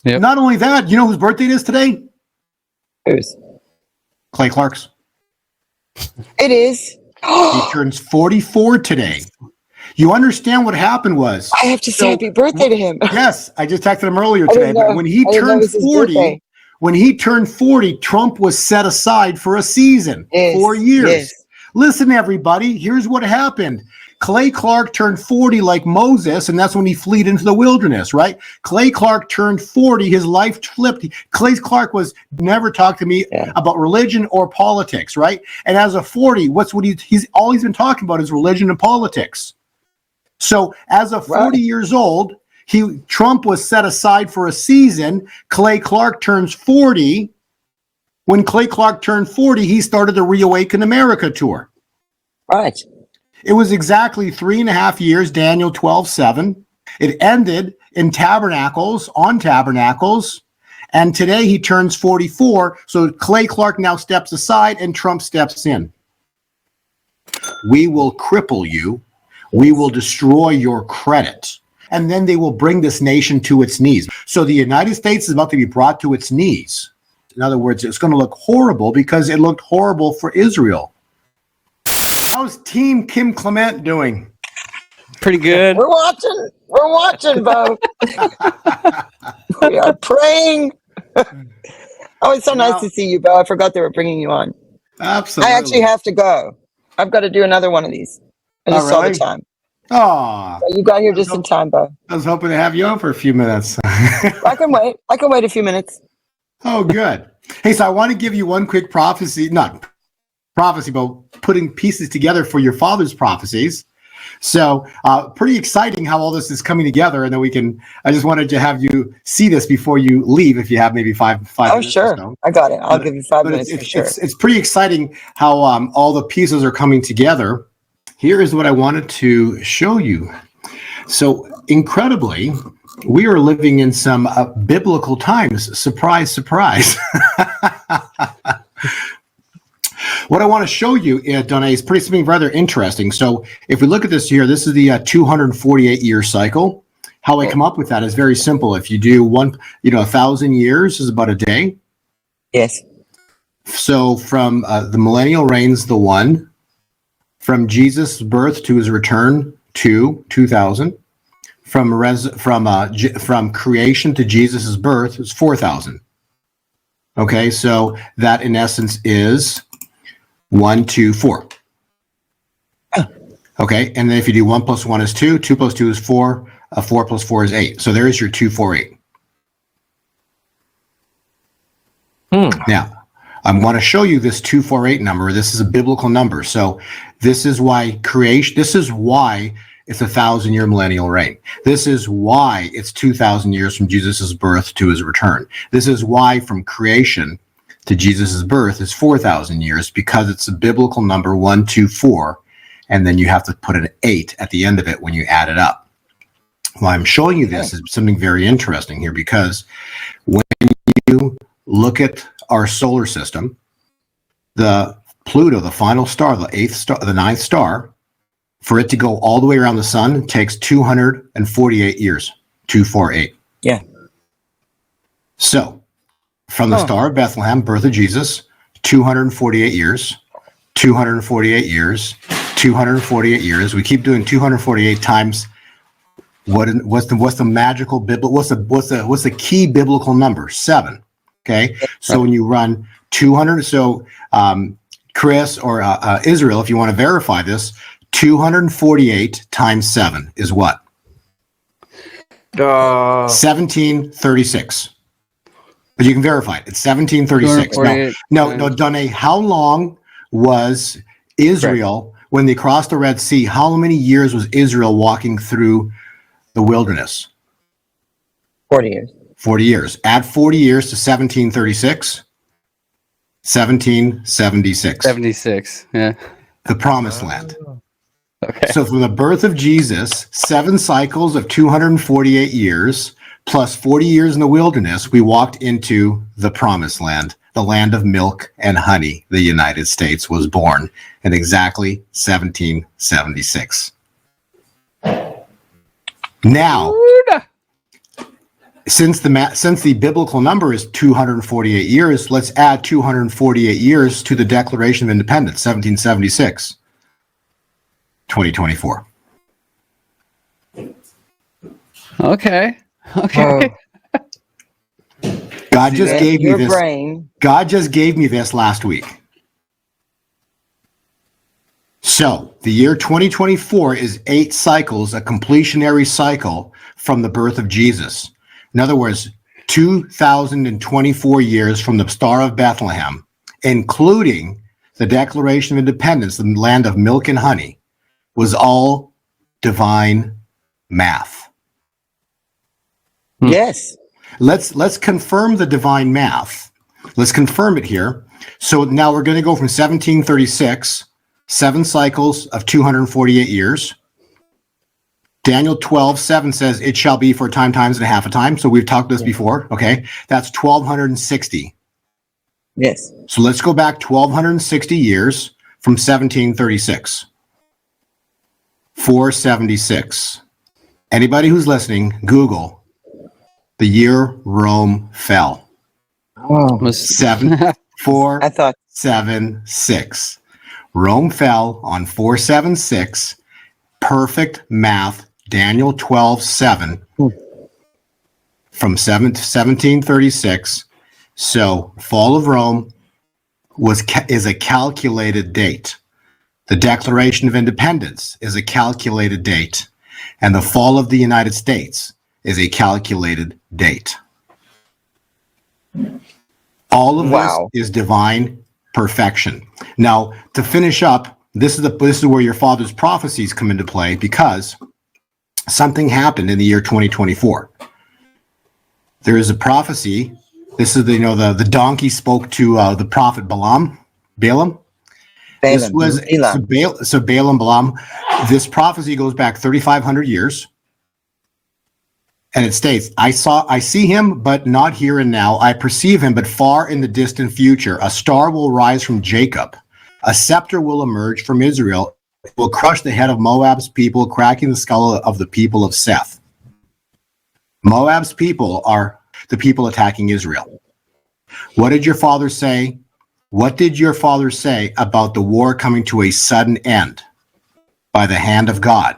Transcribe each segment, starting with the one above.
Yep. Not only that, you know whose birthday it is today? Who's? Clay Clark's. It is. He turns 44 today. You understand what happened was? I have to say happy birthday to him. Yes, I just texted him earlier I today. didn't know- But when he I didn't know it turned was his 40, birthday. when he turned 40, Trump was set aside for a season, Yes, 4 years. yes. Listen, everybody, here's what happened. Clay Clark turned 40 like Moses, and that's when he fled into the wilderness, right? Clay Clark turned 40, his life flipped. Clay Clark was never talked to me about religion or politics, right? And as a 40, he's all he's been talking about is religion and politics. So as a 40 years old, Trump was set aside for a season. Clay Clark turns 40. When Clay Clark turned 40, he started the Reawaken America tour. Right. It was exactly 3.5 years, Daniel 12:7. It ended in on Tabernacles. And today he turns 44. So Clay Clark now steps aside and Trump steps in. We will cripple you. We will destroy your credit. And then they will bring this nation to its knees. So the United States is about to be brought to its knees. In other words, it's going to look horrible because it looked horrible for Israel. How's Team Kim Clement doing? Pretty good. We're watching, Bo. We are praying. Oh, it's so nice to see you, Bo. I forgot they were bringing you on. Absolutely. I actually have to go. I've got to do another one of these. I just saw the time. Oh, So you got here just in time, Bo. I was hoping to have you on for a few minutes. I can wait. I can wait a few minutes. Oh, good. Hey, so I want to give you one quick prophecy, not prophecy, but putting pieces together for your father's prophecies. So pretty exciting how all this is coming together. And then I just wanted to have you see this before you leave, if you have maybe five minutes. Oh, sure. So. I got it. I'll give you 5 minutes for sure. It's pretty exciting how all the pieces are coming together. Here is what I wanted to show you. So incredibly, we are living in some biblical times. Surprise, surprise. What I want to show you, Donna, is something rather interesting. So if we look at this here, this is the 248-year cycle. How I come up with that is very simple. If you do 1,000 years is about a day. Yes. So from the millennial reign's the 1. From Jesus' birth to his return, 2,000. From creation to Jesus' birth is 4,000. Okay, so that in essence is 1, 2, 4. Okay, and then if you do 1 plus 1 is 2, 2 plus 2 is 4, 4 plus 4 is 8. So there is your 248. Now, I want to show you this 248 number. This is a biblical number. So this is why it's 1,000-year millennial reign. This is why it's 2,000 years from Jesus' birth to his return. This is why from creation to Jesus' birth is 4,000 years, because it's a biblical number, 1, 2, 4, and then you have to put an 8 at the end of it when you add it up. Why I'm showing you this is something very interesting here, because when you look at our solar system, the Pluto, the final star, the 8th star, the 9th star, for it to go all the way around the sun takes 248 years, 248. Yeah. So from the Star of Bethlehem, birth of Jesus, 248 years, 248 years, 248 years. We keep doing 248 times. What's the magical biblical? What's the key biblical number? 7. Okay. So when you run 200, so Chris or Israel, if you want to verify this, 248 times 7 is what? 1736. But you can verify it. It's 1736. No, Donne, how long was Israel when they crossed the Red Sea? How many years was Israel walking through the wilderness? 40 years. 40 years. Add 40 years to 1736. 1776. 76. Yeah. The Promised Land. Okay. So from the birth of Jesus, 7 cycles of 248 years, plus 40 years in the wilderness, we walked into the Promised Land, the land of milk and honey. The United States was born in exactly 1776. Now, Since the biblical number is 248 years, let's add 248 years to the Declaration of Independence, 1776, 2024. Okay. Oh, God just gave me your this. brain. God just gave me this last week. So the year 2024 is 8 cycles, a completionary cycle from the birth of Jesus. In other words, 2,024 years from the Star of Bethlehem, including the Declaration of Independence, the land of milk and honey, was all divine math. Yes. Let's confirm the divine math. Let's confirm it here. So now we're going to go from 1736, 7 cycles of 248 years. Daniel 12:7 says, it shall be for a time, times, and a half a time. So we've talked this before. Okay. That's 1,260. Yes. So let's go back 1,260 years from 1736. 476. Anybody who's listening, Google the year Rome fell. Oh, Was 476. Rome fell on 476. Perfect math. Daniel 12:7 from 1736. So fall of Rome is a calculated date. The Declaration of Independence is a calculated date, and the fall of the United States is a calculated date. All of Wow. this is divine perfection. Now, to finish up, this is where your father's prophecies come into play, because something happened in the year 2024. There is a prophecy. This is the donkey spoke to the prophet Balaam. This was Balaam. This prophecy goes back 3,500 years. And it states, I see him, but not here and now. I perceive him, but far in the distant future. A star will rise from Jacob. A scepter will emerge from Israel. It will crush the head of Moab's people, cracking the skull of the people of Seth. Moab's people are the people attacking Israel. What did your father say? What did your father say about the war coming to a sudden end by the hand of God?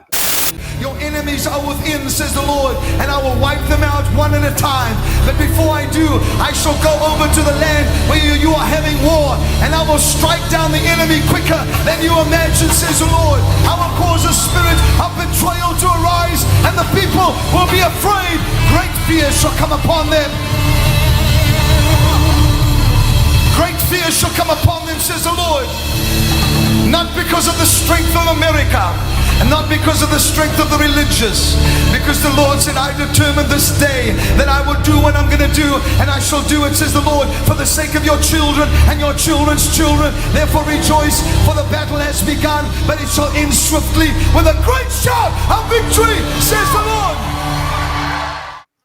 Your enemies are within, says the Lord, and I will wipe them out one at a time. But before I do, I shall go over to the land where you are having war, and I will strike down the enemy quicker than you imagine, says the Lord. I will cause a spirit of betrayal to arise, and the people will be afraid. Great fear shall come upon them. Great fear shall come upon them, says the Lord. Not because of the strength of America, and not because of the strength of the religious, because the Lord said, I determined this day that I will do what I'm going to do, and I shall do it, says the Lord, for the sake of your children and your children's children. Therefore rejoice, for the battle has begun, but it shall end swiftly with a great shout of victory, says the Lord.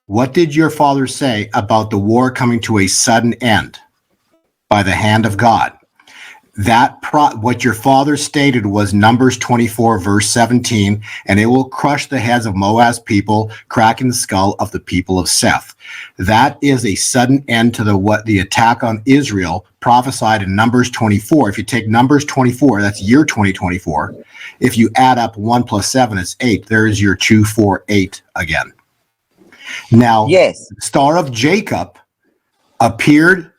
What did your father say about the war coming to a sudden end by the hand of God? What your father stated was Numbers 24, verse 17, and it will crush the heads of Moab's people, cracking the skull of the people of Seth. That is a sudden end to the attack on Israel prophesied in Numbers 24. If you take Numbers 24, that's year 2024. If you add up 1 plus 7, it's 8. There is your 248 again. Now, yes. Star of Jacob appeared.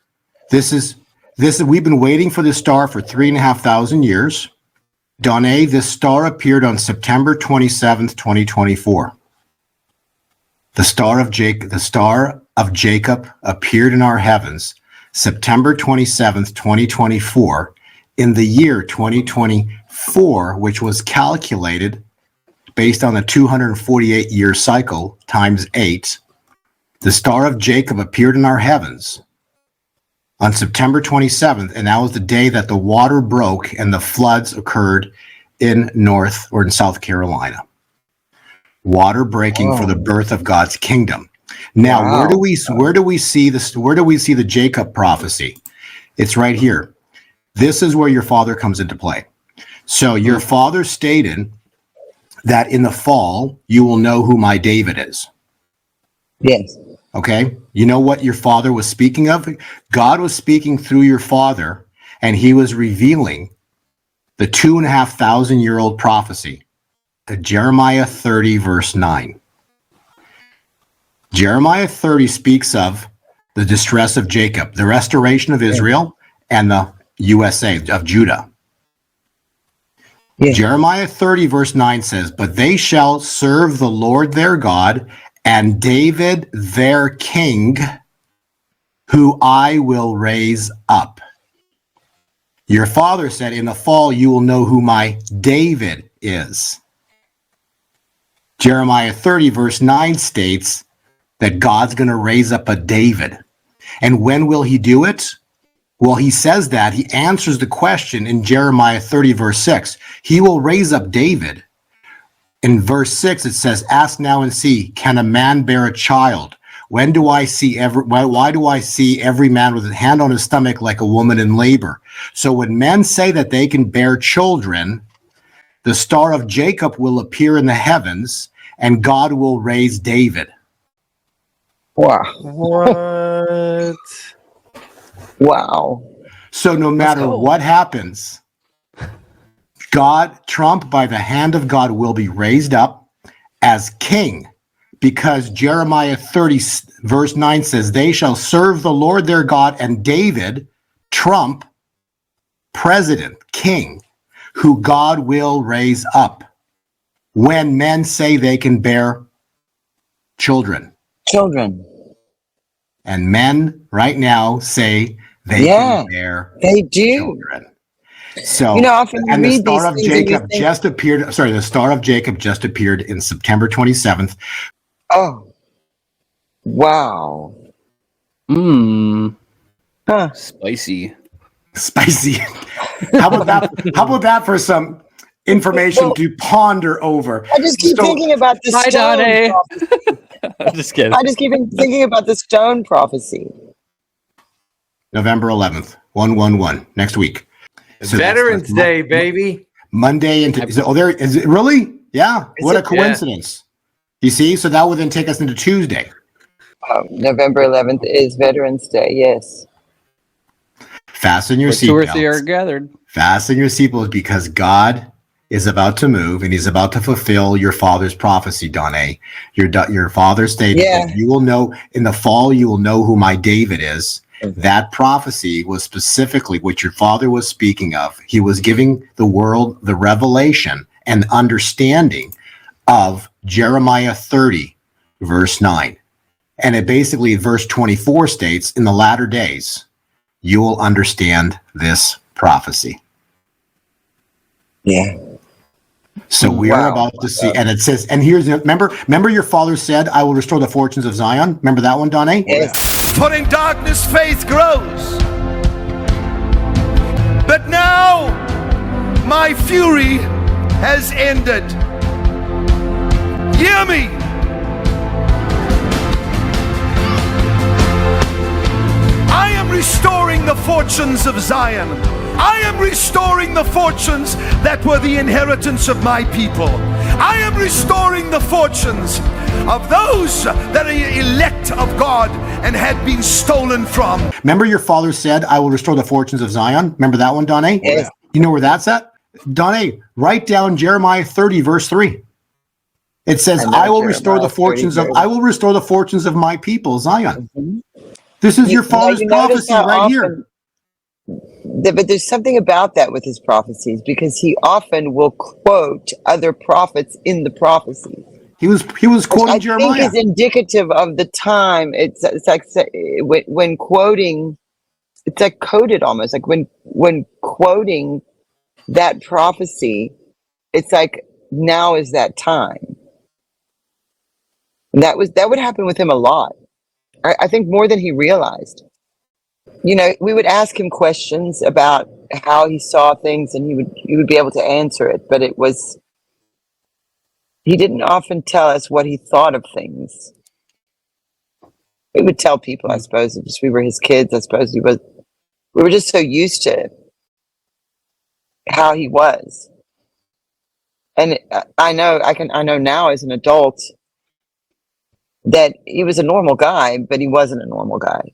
We've been waiting for this star for 3,500 years. Donne, this star appeared on September 27th, 2024. The star of Jacob appeared in our heavens September 27th, 2024, in the year 2024, which was calculated based on a 248-year cycle times 8. The star of Jacob appeared in our heavens on September 27th, and that was the day that the water broke and the floods occurred in South Carolina. Water breaking for the birth of God's kingdom. Now, Wow. where do we see this? Where do we see the Jacob prophecy? It's right here. This is where your father comes into play. So your father stated that in the fall you will know who my David is. Yes. Okay. You know what your father was speaking of? God was speaking through your father, and he was revealing the 2,500-year-old prophecy to Jeremiah 30, verse 9. Jeremiah 30 speaks of the distress of Jacob, the restoration of Israel, and the USA of Judah. Yeah. Jeremiah 30, verse 9 says, "But they shall serve the Lord their God and David their king, who I will raise up." Your father said, "In the fall you will know who my David is." Jeremiah 30, verse 9 states that God's going to raise up a David. And when will he do it? Well, he says that. He answers the question in Jeremiah 30, verse 6. He will raise up David. In verse 6, it says, "Ask now and see, can a man bear a child? Why do I see every man with a hand on his stomach like a woman in labor?" So when men say that they can bear children, the star of Jacob will appear in the heavens, and God will raise David. Wow. What? Wow. So no matter go. what happens, Trump, by the hand of God, will be raised up as king, because Jeremiah 30, verse 9 says, "They shall serve the Lord their God, and David, Trump, president, king, who God will raise up when men say they can bear children." Children. And men right now say they Yeah, can bear they do. children. So, You know, often you and the read Star these of things and you Jacob think, just appeared. Sorry, the Star of Jacob just appeared in September 27th. oh, wow. Mmm. Huh. Spicy. Spicy. How about that? How about that for some information Well, to ponder over? I just keep So- thinking about the Hi, stone Donnie. prophecy. I'm just kidding. I just keep thinking about the stone prophecy. November 11th, 111, next week. So that's Veterans like Day, baby. Monday into, is it really? Yeah. What a coincidence. You see? So that would then take us into Tuesday. November 11th is Veterans Day. Yes. Fasten your Where two or three are seatbelts. gathered. Fasten your seatbelts, because God is about to move, and he's about to fulfill your father's prophecy, Donne. Your father stated that you will know in the fall, you will know who my David is. That prophecy was specifically what your father was speaking of. He was giving the world the revelation and understanding of Jeremiah 30, verse 9. And it basically, verse 24 states, "In the latter days, you will understand this prophecy." Yeah. So we are about to see, and it says, and here's, remember your father said, "I will restore the fortunes of Zion." Remember that one, Donne? Yes. For in darkness faith grows. But now my fury has ended. Hear me. I am restoring the fortunes of Zion. I am restoring the fortunes that were the inheritance of my people. I am restoring the fortunes of those that are elect of God and had been stolen from. Remember your father said, "I will restore the fortunes of Zion." Remember that one, Donne? Yes. You know where that's at? Donne, write down Jeremiah 30, verse 3. It says, "I will restore the fortunes of my people, Zion." This is your father's prophecy right here. But there's something about that with his prophecies, because he often will quote other prophets in the prophecies. He was quoting I Jeremiah. think is indicative of the time. It's like when quoting, it's like coded almost. Like when quoting that prophecy, it's like now is that time. And that would happen with him a lot. I think more than he realized. You know, we would ask him questions about how he saw things, and he would be able to answer it. But he didn't often tell us what he thought of things. We would tell people, I suppose, if we were his kids. I suppose we were just so used to how he was. And I know now as an adult, that he was a normal guy, but he wasn't a normal guy.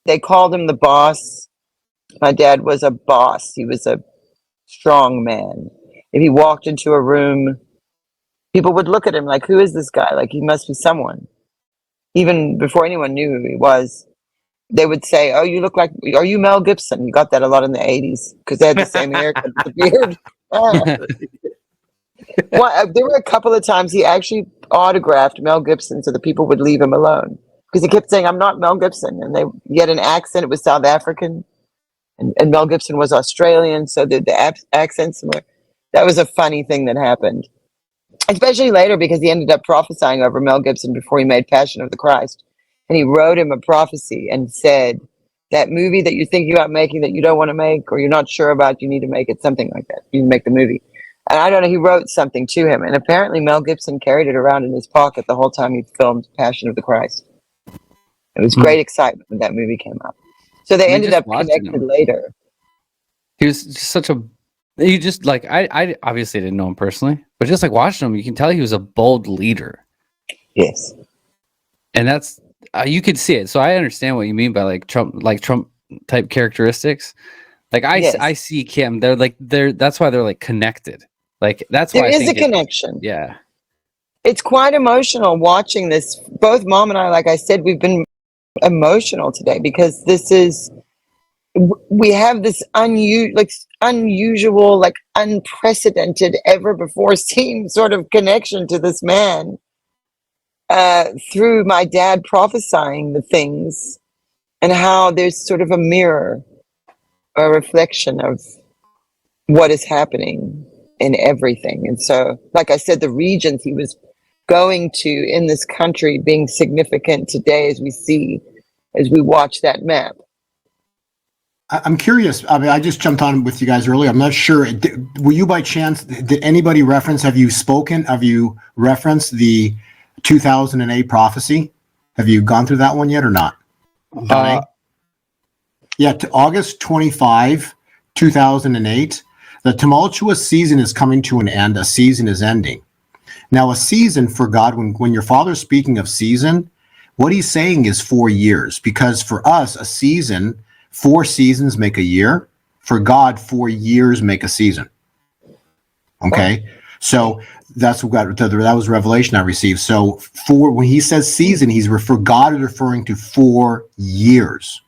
They called him the boss. My dad was a boss. He was a strong man. If he walked into a room, people would look at him like, who is this guy? Like, he must be someone. Even before anyone knew who he was, they would say, oh, you look like, are you Mel Gibson? You got that a lot in the 80s because they had the same haircut, the beard. Well, there were a couple of times he actually autographed Mel Gibson so the people would leave him alone because he kept saying, I'm not Mel Gibson. And he had an accent, it was South African. And Mel Gibson was Australian, so the accent similar. That was a funny thing that happened. Especially later because he ended up prophesying over Mel Gibson before he made Passion of the Christ. And he wrote him a prophecy and said, that movie that you're thinking about making that you don't want to make or you're not sure about, you need to make it, something like that. You need to make the movie. And I don't know, he wrote something to him. And apparently Mel Gibson carried it around in his pocket the whole time he filmed Passion of the Christ. It was great excitement when that movie came out. So they ended up connected later. He was just such a... You just like... I obviously didn't know him personally, but just like watching him, you can tell he was a bold leader. Yes. And that's... you could see it. So I understand what you mean by like Trump type characteristics. Like I see Kim. That's why they're like connected. Like that's why there is a connection. Yeah. It's quite emotional watching this. Both Mom and I, like I said, we've been emotional today because we have this unusual, like unprecedented, ever before seen sort of connection to this man through my dad prophesying the things and how there's sort of a mirror, a reflection of what is happening in everything. And so, like I said, the regions he was going to in this country being significant today as we watch that map. I'm curious. I mean, I just jumped on with you guys earlier. I'm not sure. Were you by chance, did anybody have you referenced the 2008 prophecy? Have you gone through that one yet or not? Yeah, to August 25, 2008. The tumultuous season is coming to an end. A season is ending. Now, a season for God, when your father's speaking of season, what he's saying is 4 years. Because for us, a season, 4 seasons make a year. For God, 4 years make a season. Okay? So that's what that was revelation I received. So when he says season, God is referring to 4 years.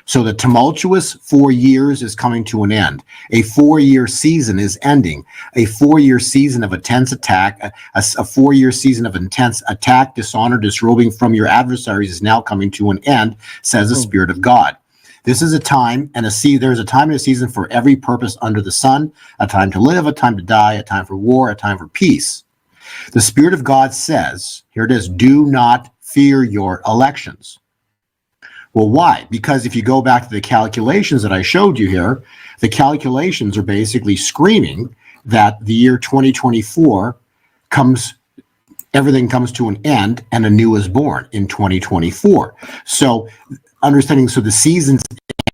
So the tumultuous 4 years is coming to an end. A 4-year season is ending. A 4-year season of intense attack, a 4-year season of intense attack, dishonor, disrobing from your adversaries is now coming to an end, says the Spirit of God. This is a time and there's a time and a season for every purpose under the sun, a time to live, a time to die, a time for war, a time for peace. The Spirit of God says, here it is, do not fear your elections. Well, why? Because if you go back to the calculations that I showed you here, the calculations are basically screaming that the year 2024 everything comes to an end and a new is born in 2024. So the season's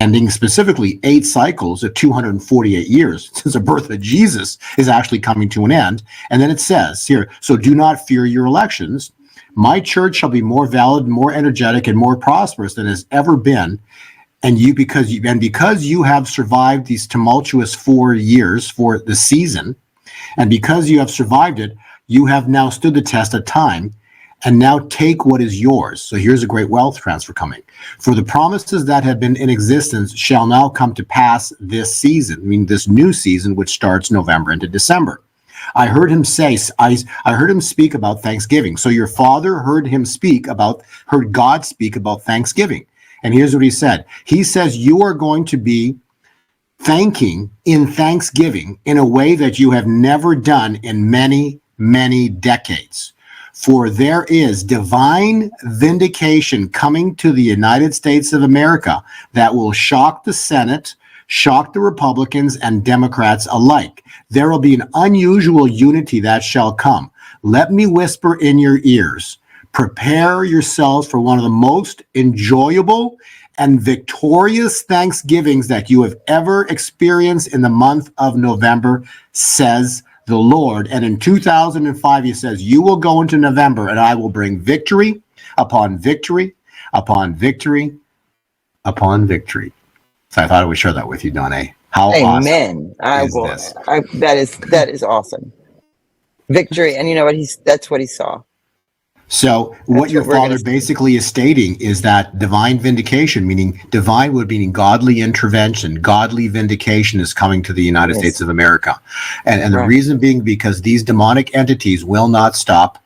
ending, specifically 8 cycles of 248 years since the birth of Jesus is actually coming to an end. And then it says here, so do not fear your elections. My church shall be more valid, more energetic, and more prosperous than has ever been. And because you have survived these tumultuous 4 years for the season, and because you have survived it, you have now stood the test of time, and now take what is yours. So here's a great wealth transfer coming. For the promises that have been in existence shall now come to pass this season, I mean this new season, which starts November into December. I heard him speak about Thanksgiving. So your father heard God speak about Thanksgiving. And here's what he said. He says, you are going to be thanking in Thanksgiving in a way that you have never done in many, many decades. For there is divine vindication coming to the United States of America that will shock the Senate, shock the Republicans and Democrats alike. There will be an unusual unity that shall come. Let me whisper in your ears. Prepare yourselves for one of the most enjoyable and victorious Thanksgivings that you have ever experienced in the month of November, says the Lord. And in 2005, he says, you will go into November and I will bring victory upon victory upon victory upon victory. So I thought I would share that with you, Donnie. How Amen. awesome That is awesome. Victory. And you know what? That's what he saw. So what your father basically is stating is that divine vindication, meaning divine would mean godly intervention, godly vindication is coming to the United States of America. And the reason being because these demonic entities will not stop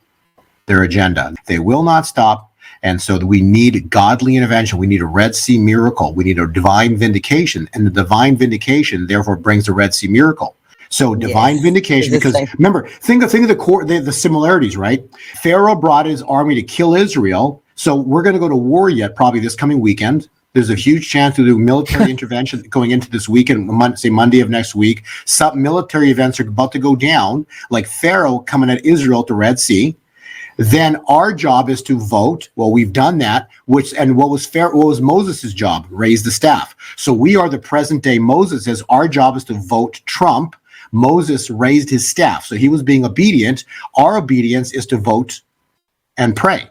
their agenda. They will not stop. And so we need godly intervention. We need a Red Sea miracle. We need a divine vindication. And the divine vindication, therefore, brings the Red Sea miracle. So divine vindication, because remember, think of the similarities, right? Pharaoh brought his army to kill Israel. So we're going to go to war yet, probably this coming weekend. There's a huge chance to do military intervention going into this weekend, say Monday of next week. Some military events are about to go down, like Pharaoh coming at Israel at the Red Sea. Then our job is to vote. Well, we've done that. What was Moses' job? Raise the staff. So we are the present day Moses. As our job is to vote Trump. Moses raised his staff, so he was being obedient. Our obedience is to vote and pray,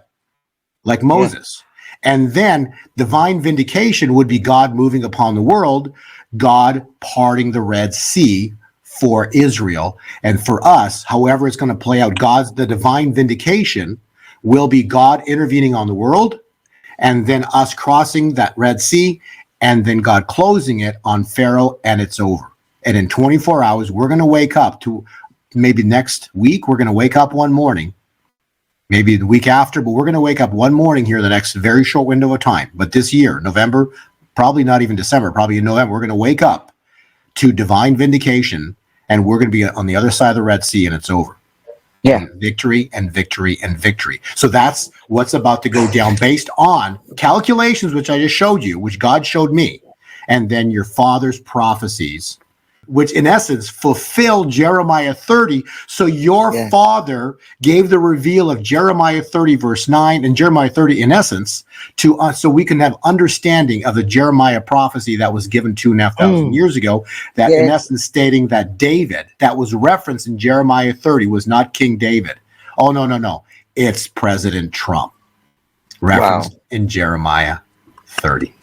like Moses. And then divine vindication would be God moving upon the world, God parting the Red Sea for Israel. And for us, however it's going to play out, the divine vindication will be God intervening on the world, and then us crossing that Red Sea, and then God closing it on Pharaoh, and it's over. And in 24 hours, we're going to wake up to maybe next week. We're going to wake up one morning, maybe the week after, but we're going to wake up one morning here in the next very short window of time. But this year, November, probably not even December, probably in November, we're going to wake up to divine vindication, and we're going to be on the other side of the Red Sea, and it's over. Yeah. And victory and victory and victory. So that's what's about to go down based on calculations, which I just showed you, which God showed me, and then your father's prophecies, which in essence fulfilled Jeremiah 30. So your father gave the reveal of Jeremiah 30 verse 9 and Jeremiah 30 in essence to us, so we can have understanding of the Jeremiah prophecy that was given 2,500 years ago, that in essence stating that David, that was referenced in Jeremiah 30, was not King David. Oh, no. It's President Trump. Referenced in Jeremiah 30.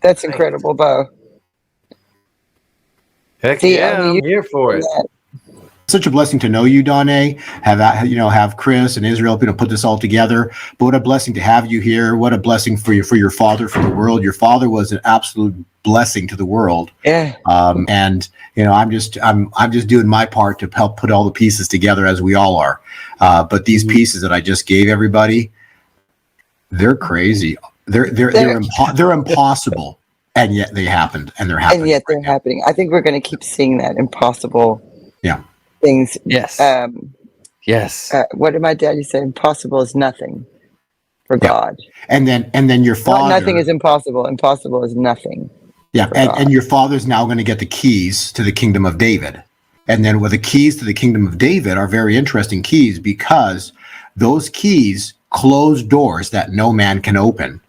That's incredible, Bo. Heck yeah, I'm here for it. Such a blessing to know you, Donnie. Have Chris and Israel, put this all together. But what a blessing to have you here. What a blessing for your father, for the world. Your father was an absolute blessing to the world. Yeah. And I'm just doing my part to help put all the pieces together, as we all are. But these pieces that I just gave everybody, they're crazy. They're impossible. And yet they happened, and they're happening. And yet they're happening. I think we're going to keep seeing that impossible things. Yes. Yes. What did my daddy say? Impossible is nothing for God. And then your father. Nothing is impossible. Impossible is nothing. Yeah. And your father's now going to get the keys to the kingdom of David. And then the keys to the kingdom of David are very interesting keys, because those keys close doors that no man can open.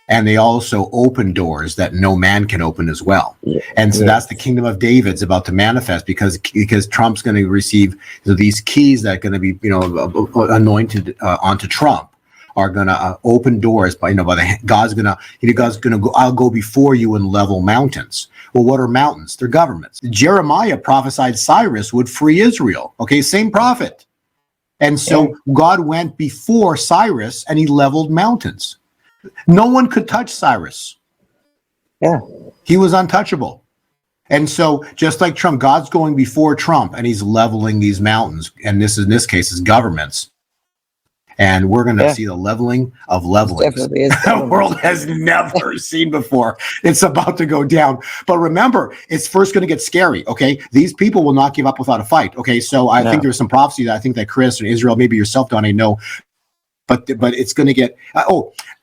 And they also open doors that no man can open as well. And so that's the kingdom of David's about to manifest, because Trump's going to receive these keys that are going to be, anointed onto Trump, are going to open doors God's going to go, I'll go before you and level mountains. Well, what are mountains? They're governments. Jeremiah prophesied Cyrus would free Israel. Okay. Same prophet. And so God went before Cyrus and he leveled mountains. No one could touch Cyrus. Yeah. He was untouchable. And so just like Trump, God's going before Trump and he's leveling these mountains. And in this case is governments. And we're going to see the leveling of levelings. Definitely is. The world has never seen before. It's about to go down. But remember, it's first going to get scary. Okay. These people will not give up without a fight. Okay. So I think there's some prophecy that I think that Chris and Israel, maybe yourself, Donnie, know. But it's going to get,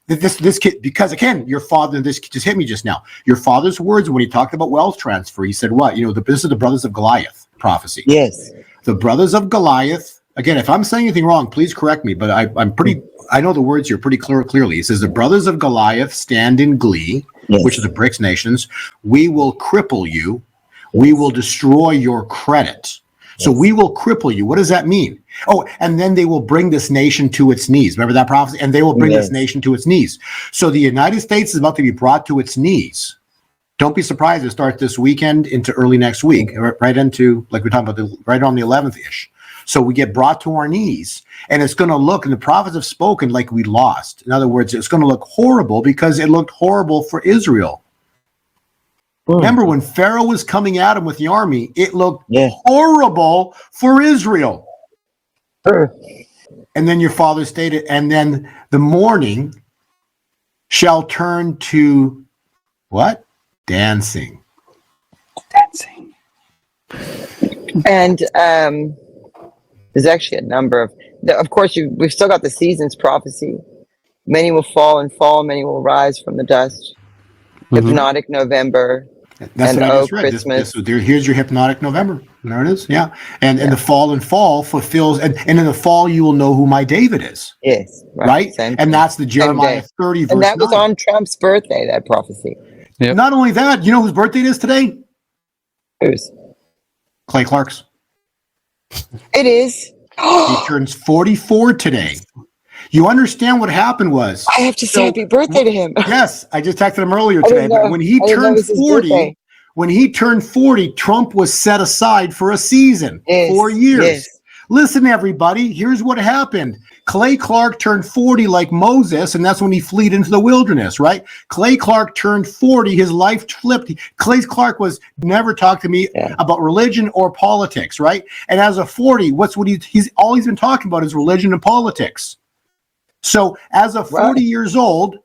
this kid, because again, your father, this just hit me just now. Your father's words when he talked about wealth transfer, he said, what? This is the brothers of Goliath prophecy. Yes. The brothers of Goliath. Again, if I'm saying anything wrong, please correct me. But I know the words here pretty clearly. He says, the brothers of Goliath stand in glee, which are the BRICS nations. We will cripple you. We will destroy your credit. So we will cripple you. What does that mean? Oh, and then they will bring this nation to its knees. Remember that prophecy? And they will bring this nation to its knees. So the United States is about to be brought to its knees. Don't be surprised to start this weekend into early next week, right into, like we're talking about, right on the 11th-ish. So we get brought to our knees, and it's going to look, and the prophets have spoken like we lost. In other words, it's going to look horrible because it looked horrible for Israel. Remember when Pharaoh was coming at him with the army, it looked horrible for Israel. And then your father stated, and then the morning shall turn to what? Dancing. Dancing. And there's actually a number of course, we've still got the seasons prophecy. Many will fall and fall, many will rise from the dust. Hypnotic November. That's what I just read. Christmas. Here's your hypnotic November. There it is. Yeah. And the fall fulfills, and in the fall you will know who my David is. Yes. Right? And that's the Jeremiah 30 verse 9. And that was on Trump's birthday, that prophecy. Yep. Not only that, you know whose birthday it is today? Whose? Clay Clark's. It is. He turns 44 today. You understand what happened was. I have to say happy birthday to him. Yes, I just texted him earlier today. But when he turned 40, Trump was set aside for a season, 4 years. Yes. Listen, everybody, here's what happened. Clay Clark turned 40 like Moses, and that's when he fled into the wilderness, right? Clay Clark turned 40, his life flipped. Clay Clark was never talked to me about religion or politics, right? And as a 40, he's all he's been talking about is religion and politics. So as a 40 years old,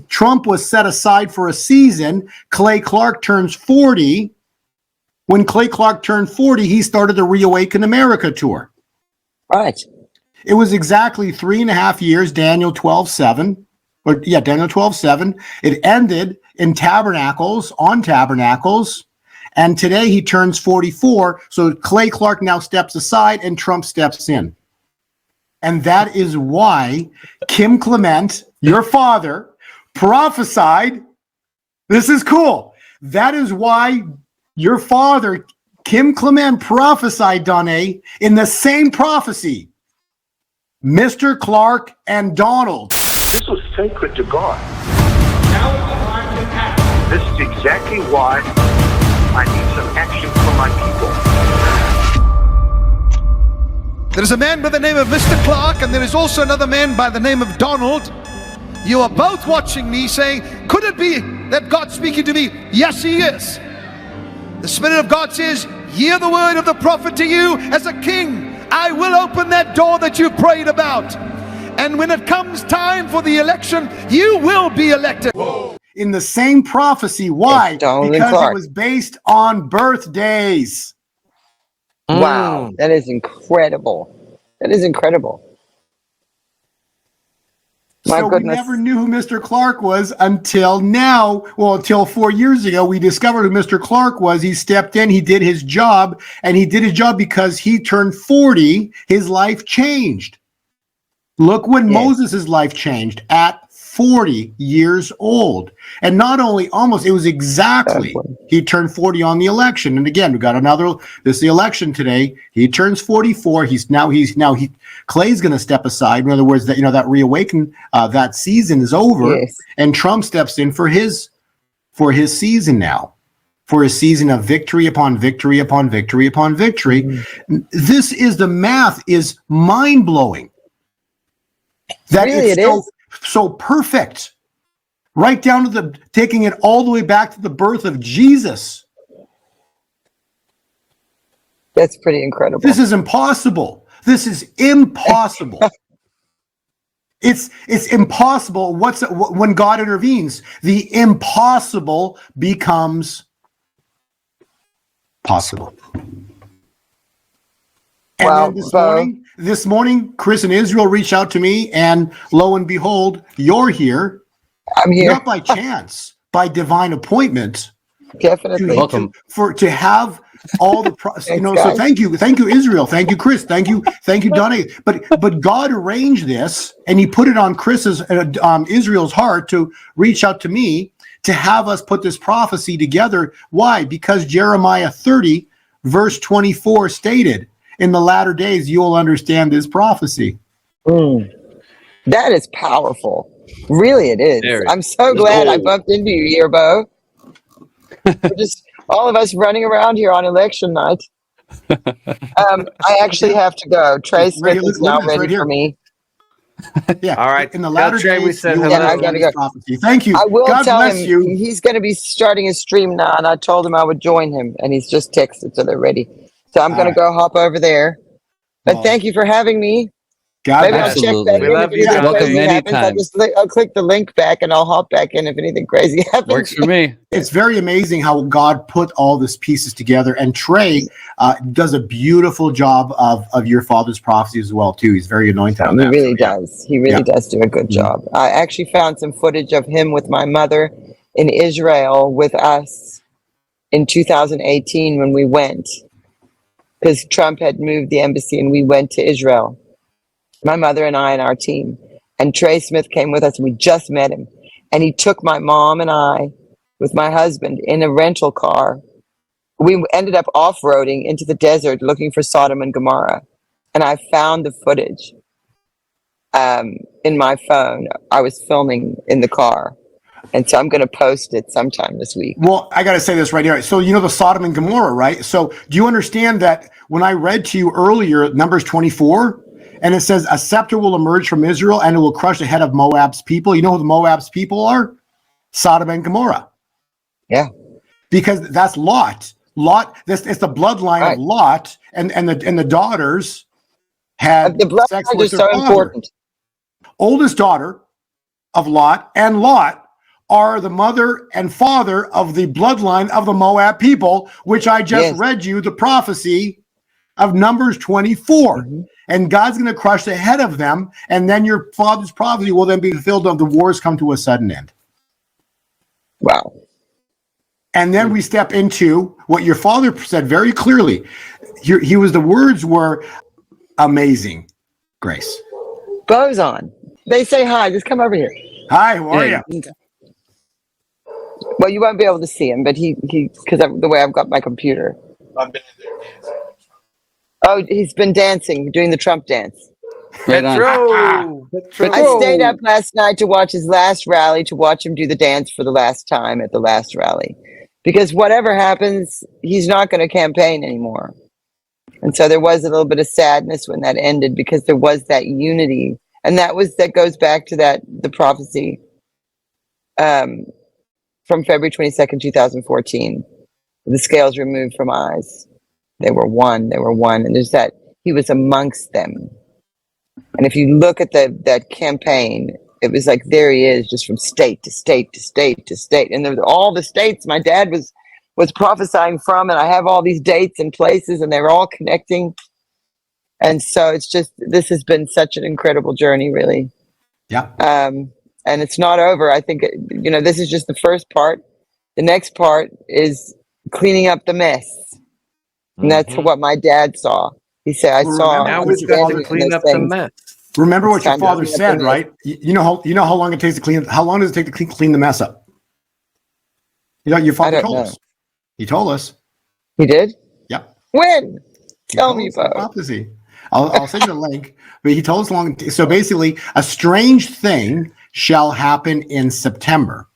Trump was set aside for a season. Clay Clark turns 40. When Clay Clark turned 40, he started the Reawaken America tour. Right. It was exactly 3.5 years, Daniel 12:7. Daniel 12:7. It ended in Tabernacles, and today he turns 44. So Clay Clark now steps aside and Trump steps in. And that is why Kim Clement, your father, prophesied. This is cool. That is why your father, Kim Clement, prophesied, Donna, in the same prophecy, Mr. Clark and Donald. This was sacred to God. Now is the time to act. This is exactly why I need some action from my people. There is a man by the name of Mr. Clark, and there is also another man by the name of Donald. You are both watching me saying, could it be that God's speaking to me? Yes, he is. The Spirit of God says, hear the word of the prophet to you as a king. I will open that door that you prayed about. And when it comes time for the election, you will be elected. In the same prophecy. Why? Because it was based on birthdays. Wow, that is incredible. That is incredible. My goodness. We never knew who Mr. Clark was until now. Well, until 4 years ago, we discovered who Mr. Clark was. He stepped in, he did his job, and he did his job because he turned 40. His life changed. Look when Moses' life changed at 40 years old. And not only almost, it was exactly, he turned 40 on the election. And again, we got this is the election today. He turns 44. Clay's going to step aside. In other words, that reawaken, that season is over. Yes. And Trump steps in for his season now, for his season of victory upon victory upon victory upon victory. The math is mind blowing. That really, it's so perfect, right down to taking it all the way back to the birth of Jesus. That's pretty incredible. This is impossible. This is impossible. It's impossible. When God intervenes, the impossible becomes possible. And then this morning, Chris and Israel reached out to me, and lo and behold, you're here. I'm here. Not by chance, by divine appointment. Definitely. Welcome. To have all the so thank you, Israel, thank you, Chris, thank you, Donna. But God arranged this, and He put it on Chris's Israel's heart to reach out to me to have us put this prophecy together. Why? Because Jeremiah 30, verse 24 stated, in the latter days, you will understand this prophecy. That is powerful. Really, it is. I'm so glad I bumped into you here, Bo. We're just all of us running around here on election night. I actually have to go. Trey Smith is now ready for me. Yeah. All right. In the latter days, we said you will hello. understand this prophecy. Thank you. I will God tell bless him you. he's going to be starting his stream now, and I told him I would join him, and he's just texted, so they're ready. So I'm going to go hop over there. But thank you for having me. God Maybe bless. I'll check back in if anything crazy happens. I'll click the link back and I'll hop back in if anything crazy happens. Works for me. It's very amazing how God put all these pieces together. And Trey does a beautiful job of your father's prophecy as well, too. He's very anointed on that. He really does. He really does do a good job. I actually found some footage of him with my mother in Israel with us in 2018 when we went. Because Trump had moved the embassy and we went to Israel. My mother and I and our team. And Trey Smith came with us and we just met him. And he took my mom and I with my husband in a rental car. We ended up off-roading into the desert looking for Sodom and Gomorrah. And I found the footage in my phone. I was filming in the car. And so I'm going to post it sometime this week. Well, I got to say this right here. So, you know the Sodom and Gomorrah, right? So do you understand that when I read to you earlier, Numbers 24, and it says, a scepter will emerge from Israel and it will crush the head of Moab's people. You know who the Moab's people are? Sodom and Gomorrah. Yeah. Because that's Lot. It's the bloodline of Lot, and the daughters had the sex bloodlines with are their so father. important. Oldest daughter of Lot and Lot are the mother and father of the bloodline of the Moab people, which I just read you the prophecy of Numbers 24. And God's going to crush the head of them, and then your father's prophecy will then be fulfilled of the wars come to a sudden end. Wow. And then we step into what your father said very clearly. The words were amazing, Grace. Bo's on. They say hi. Just come over here. Hi, how are you? Well, you won't be able to see him, but he because the way I've got my computer. I've been there dancing. Oh, he's been dancing, doing the Trump dance. Right on. I stayed up last night to watch his last rally, to watch him do the dance for the last time at the last rally. Because whatever happens, he's not going to campaign anymore. And so there was a little bit of sadness when that ended, because there was that unity. And that goes back to the prophecy from February 22nd, 2014. The scales removed from eyes. They were one. And there's that, he was amongst them. And if you look at that campaign, it was like, there he is, just from state to state to state to state. And there were all the states my dad was prophesying from, and I have all these dates and places, and they were all connecting. And so it's just, this has been such an incredible journey, really. Yeah. And it's not over. I think, this is just the first part. The next part is cleaning up the mess. And that's what my dad saw. He said, I saw. Now we've got to clean up the mess. Remember what your father said, right? You know how long it takes to clean. How long does it take to clean the mess up? Your father told us. He told us. He did? Yeah. When? Tell me about prophecy. I'll send you the link. But he told us long. So basically, a strange thing shall happen in September.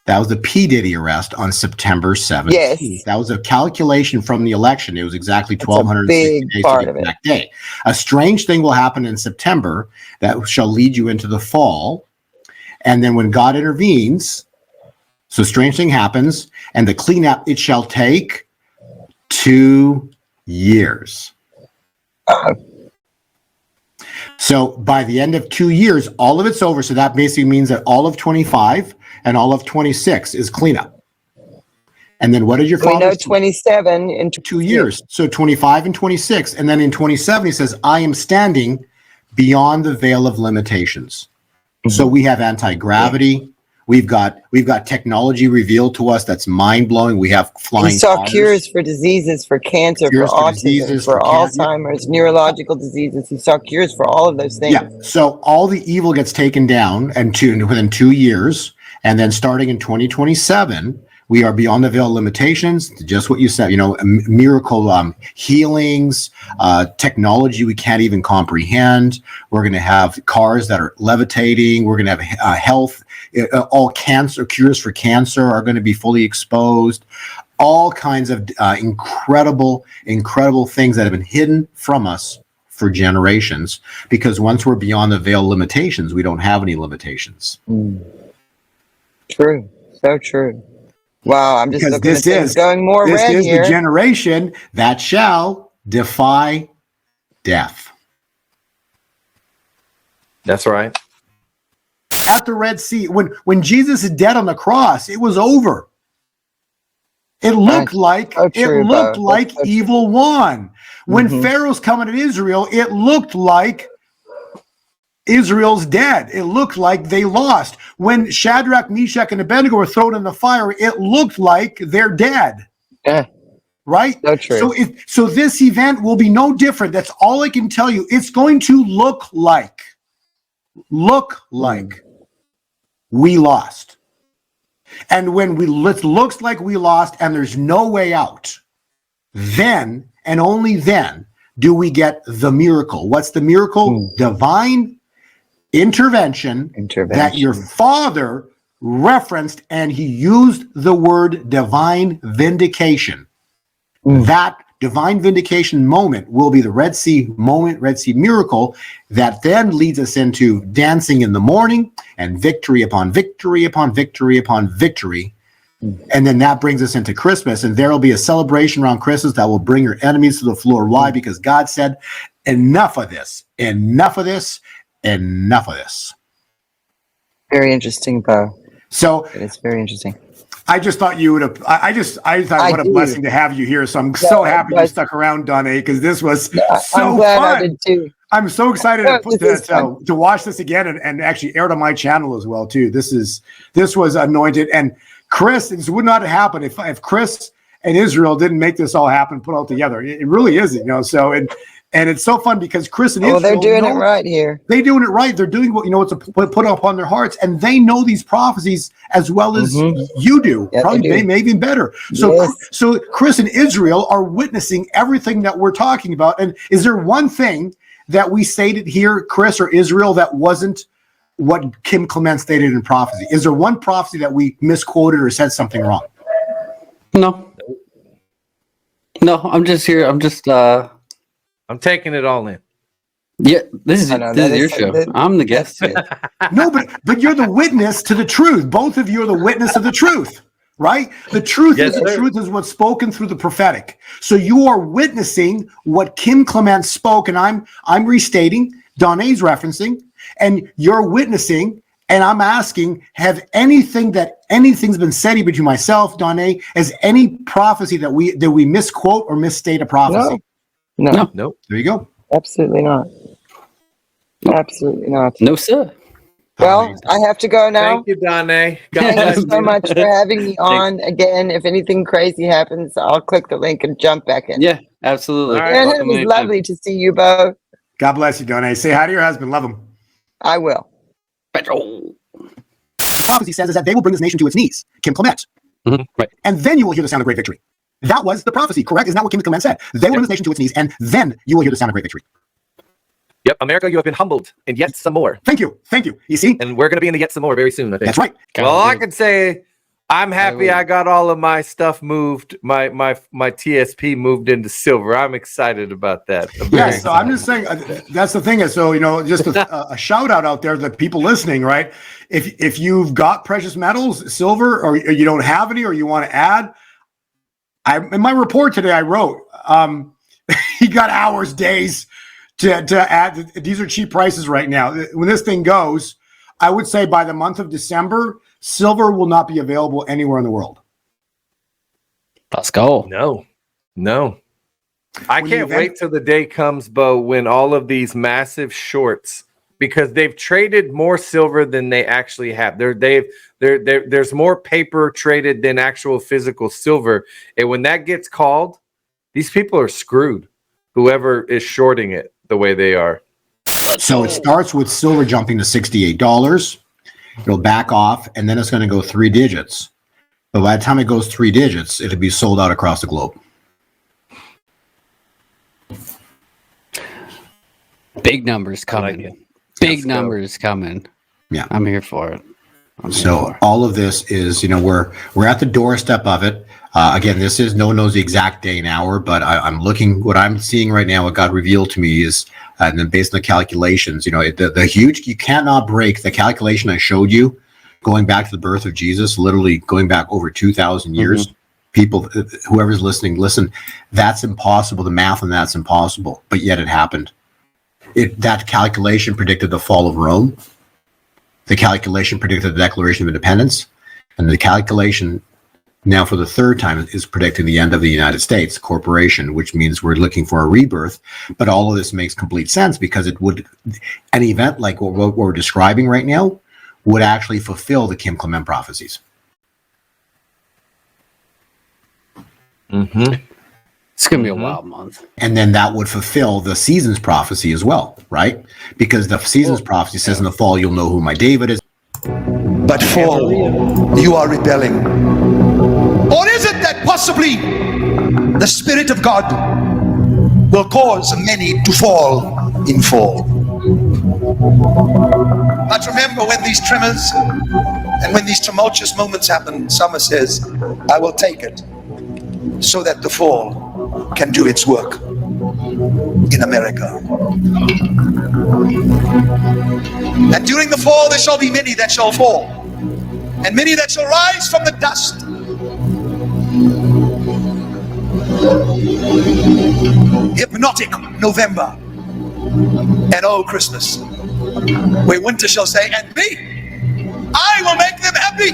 That was the P. Diddy arrest on September 17th. Yes. That was a calculation from the election. It was exactly 1,260 days to the exact day. A strange thing will happen in September that shall lead you into the fall. And then when God intervenes, so strange thing happens, and the cleanup, it shall take 2 years. So by the end of 2 years, all of it's over. So that basically means that all of 25 and all of 26 is cleanup. And then what did your father? We know 27 in 2 years. So 25 and 26. And then in 27, he says, I am standing beyond the veil of limitations. So we have anti-gravity. We've got technology revealed to us that's mind-blowing. We have flying He saw cars. cures for diseases, for cancer, for autism, for Alzheimer's, neurological diseases. He saw cures for all of those things. Yeah. So all the evil gets taken down within 2 years. And then starting in 2027, we are beyond the veil of limitations, just what you said, miracle healings, technology we can't even comprehend. We're going to have cars that are levitating. We're going to have health, all cancer, cures for cancer are going to be fully exposed. All kinds of incredible things that have been hidden from us for generations, because once we're beyond the veil limitations, we don't have any limitations. True. So true. Wow, I'm just Because looking at things going more this red is here. the generation that shall defy death. That's right. At the Red Sea, when Jesus is dead on the cross, it was over. It looked like evil won. When Pharaoh's coming to Israel, it looked like Israel's dead. It looked like they lost. When Shadrach, Meshach, and Abednego were thrown in the fire, it looked like they're dead. Yeah. Right? So true. So this event will be no different. That's all I can tell you. It's going to look like we lost. And when it looks like we lost and there's no way out, then and only then do we get the miracle. What's the miracle? Divine intervention that your father referenced, and he used the word divine vindication. That divine vindication moment will be the Red Sea moment, Red Sea miracle, that then leads us into dancing in the morning and victory upon victory upon victory upon victory. And then that brings us into Christmas, and there will be a celebration around Christmas that will bring your enemies to the floor. Why? Because God said, enough of this, enough of this, enough of this. Very interesting, Bo. So it's very interesting. I just thought you would have. I thought what a blessing to have you here. So I'm so happy you stuck around, Donnie, because this was so I'm glad fun. I did too. I'm so excited to watch this again and actually air it on my channel as well too. This was anointed, and Chris. This would not have happened if Chris and Israel didn't make this all happen, put all together. It really is, So and it's so fun because Chris and Israel, they're doing it right here. They're doing it right. They're doing what's put upon their hearts, and they know these prophecies as well as you do. Yeah, probably maybe even better. So Chris and Israel are witnessing everything that we're talking about. And is there one thing that we stated here, Chris or Israel, that wasn't what Kim Clement stated in prophecy? Is there one prophecy that we misquoted or said something wrong? No, I'm just here. I'm taking it all in. Yeah, this is your show. I'm the guest here. No, but you're the witness to the truth. Both of you are the witness of the truth, right? The truth truth is what's spoken through the prophetic. So you are witnessing what Kim Clement spoke, and I'm restating, Donnie's referencing, and you're witnessing, and I'm asking, have anything's been said between myself, Donnie, as any prophecy that we misquote or misstate a prophecy? No. There you go. Absolutely not. Absolutely not. No, sir. Well, I have to go now. Thank you, Donnie. Thank you so much for having me on again. If anything crazy happens, I'll click the link and jump back in. Yeah, absolutely. Right. And it was lovely to see you both. God bless you, Donnie. Say hi to your husband. Love him. I will. The prophecy says is that they will bring this nation to its knees. Kim Clement. Right. And then you will hear the sound of great victory. That was the prophecy, correct? Isn't that what Kim Clement said? They will bring this nation to its knees, and then you will hear the sound of great victory. Yep, America, you have been humbled, and yet some more. Thank you. You see? And we're going to be in the yet some more very soon, I think. That's right. Well, I can say I'm happy I got all of my stuff moved. My TSP moved into silver. I'm excited about that. Yes, so I'm just saying, that's the thing. So, just a shout out there to the people listening, right? If you've got precious metals, silver, or you don't have any, or you want to add, in my report today, I wrote, he got hours, days to add. These are cheap prices right now. When this thing goes, I would say by the month of December, silver will not be available anywhere in the world. Let's go. No. I can't wait till the day comes, Bo, when all of these massive shorts, because they've traded more silver than they actually have. There's more paper traded than actual physical silver. And when that gets called, these people are screwed. Whoever is shorting it the way they are. So it starts with silver jumping to $68. it'll back off, and then it's going to go 3 digits. But by the time it goes 3 digits, it'll be sold out across the globe. Big numbers coming. Like Big numbers coming. Yeah, I'm here for it. So all of this is, we're at the doorstep of it. Again, this is no one knows the exact day and hour, but I'm looking. What I'm seeing right now, what God revealed to me is, and then based on the calculations, the huge. You cannot break the calculation I showed you, going back to the birth of Jesus, literally going back over 2,000 years. Mm-hmm. People, whoever's listening, listen. That's impossible. The math on that's impossible, but yet it happened. That calculation predicted the fall of Rome. The calculation predicted the Declaration of Independence, and the calculation now for the third time is predicting the end of the United States corporation, which means we're looking for a rebirth. But all of this makes complete sense because an event like what we're describing right now would actually fulfill the Kim Clement prophecies. Mm-hmm. It's going to be a wild month. And then that would fulfill the seasons prophecy as well, right? Because the seasons prophecy says in the fall, you'll know who my David is. But fall, you are rebelling. Or is it that possibly the Spirit of God will cause many to fall in fall? But remember, when these tremors and when these tumultuous moments happen, Summer says, I will take it so that the fall can do its work in America. And during the fall there shall be many that shall fall, and many that shall rise from the dust. Hypnotic November, and oh Christmas, where winter shall say, and me, I will make them happy.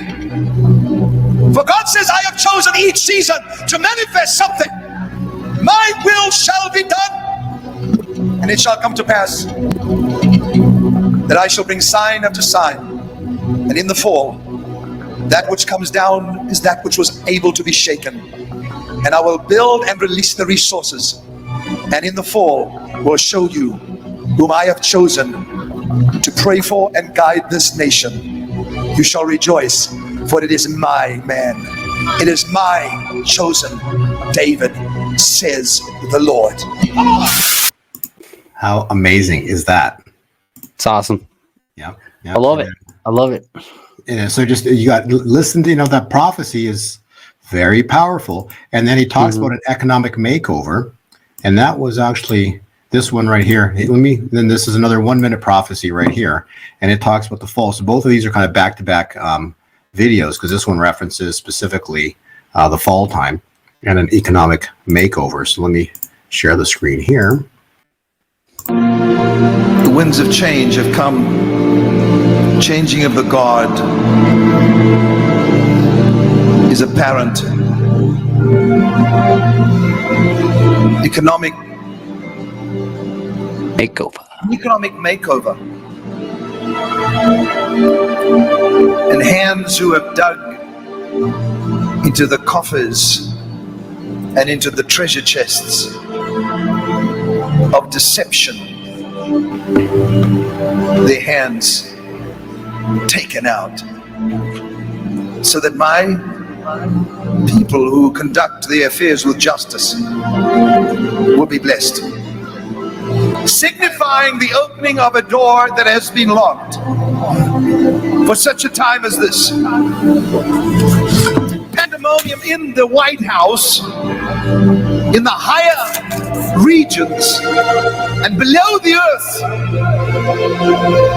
For God says, I have chosen each season to manifest something. My will shall be done, and it shall come to pass that I shall bring sign after sign. And in the fall, that which comes down is that which was able to be shaken. And I will build and release the resources. And in the fall, will show you whom I have chosen to pray for and guide this nation. You shall rejoice, for it is my man. It is my chosen David, says the Lord. How amazing is that? It's awesome. Yeah. I love it. I love it. And so just you got listen to that prophecy is very powerful. And then he talks about an economic makeover, and that was actually this one right here. Then this is another 1-minute prophecy right here, and it talks about the fall. So both of these are kind of back-to-back videos, because this one references specifically the fall time and an economic makeover. So let me share the screen here. The winds of change have come. Changing of the guard is apparent. Economic makeover. And hands who have dug into the coffers and into the treasure chests of deception, their hands taken out, so that my people who conduct their affairs with justice will be blessed, signifying the opening of a door that has been locked for such a time as this. Pandemonium in the White House, in the higher regions, and below the earth,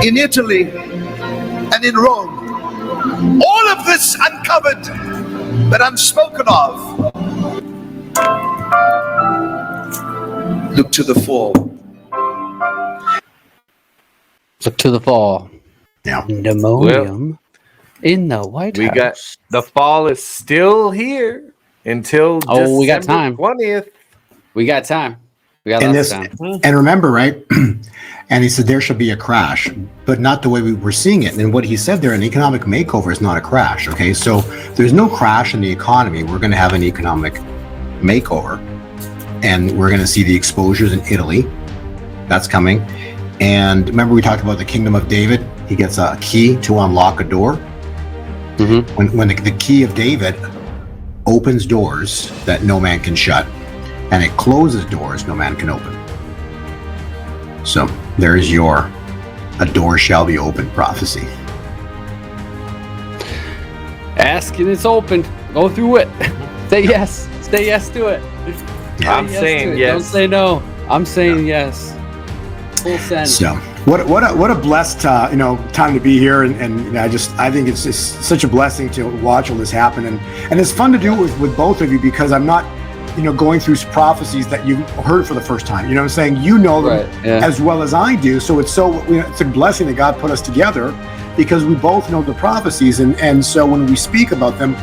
in Italy and in Rome. All of this uncovered but unspoken of. Look to the fall. Look to the fall. Yeah. Pandemonium in the White House. We got the fall is still here until we got time. 20th. We got time. We got lots of time. And remember, right? And he said there shall be a crash, but not the way we were seeing it. And what he said there, an economic makeover is not a crash. Okay, so there's no crash in the economy. We're going to have an economic makeover, and we're going to see the exposures in Italy. That's coming. And remember, we talked about the kingdom of David. He gets a key to unlock a door. Mm-hmm. When the key of David opens doors that no man can shut, and it closes doors no man can open. So there's your "a door shall be opened" prophecy. Ask and it's open. Go through it. Say yes. Say yes to it. I'm saying yes. Don't say no. I'm saying yes. Full send. So what a blessed time to be here, and I think it's just such a blessing to watch all this happen, and it's fun to do it with both of you, because I'm not going through prophecies that you heard for the first time. You know what I'm saying? You know them as well as I do. So it's a blessing that God put us together, because we both know the prophecies, and so when we speak about them,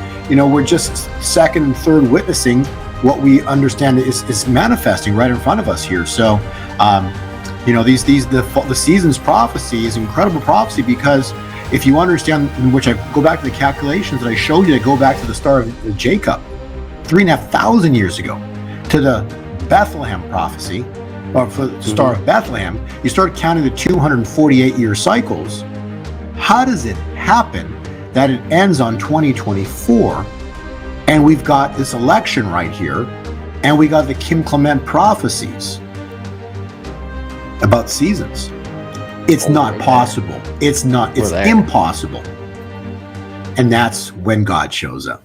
we're just second and third witnessing what we understand is manifesting right in front of us here. So the season's prophecy is incredible prophecy, because if you understand, in which I go back to the calculations that I showed you, that go back to the Star of Jacob 3,500 years ago, to the Bethlehem prophecy, or for the Star of Bethlehem, you start counting the 248-year cycles. How does it happen that it ends on 2024, and we've got this election right here, and we got the Clement prophecies about seasons? It's not possible. It's impossible. And that's when God shows up.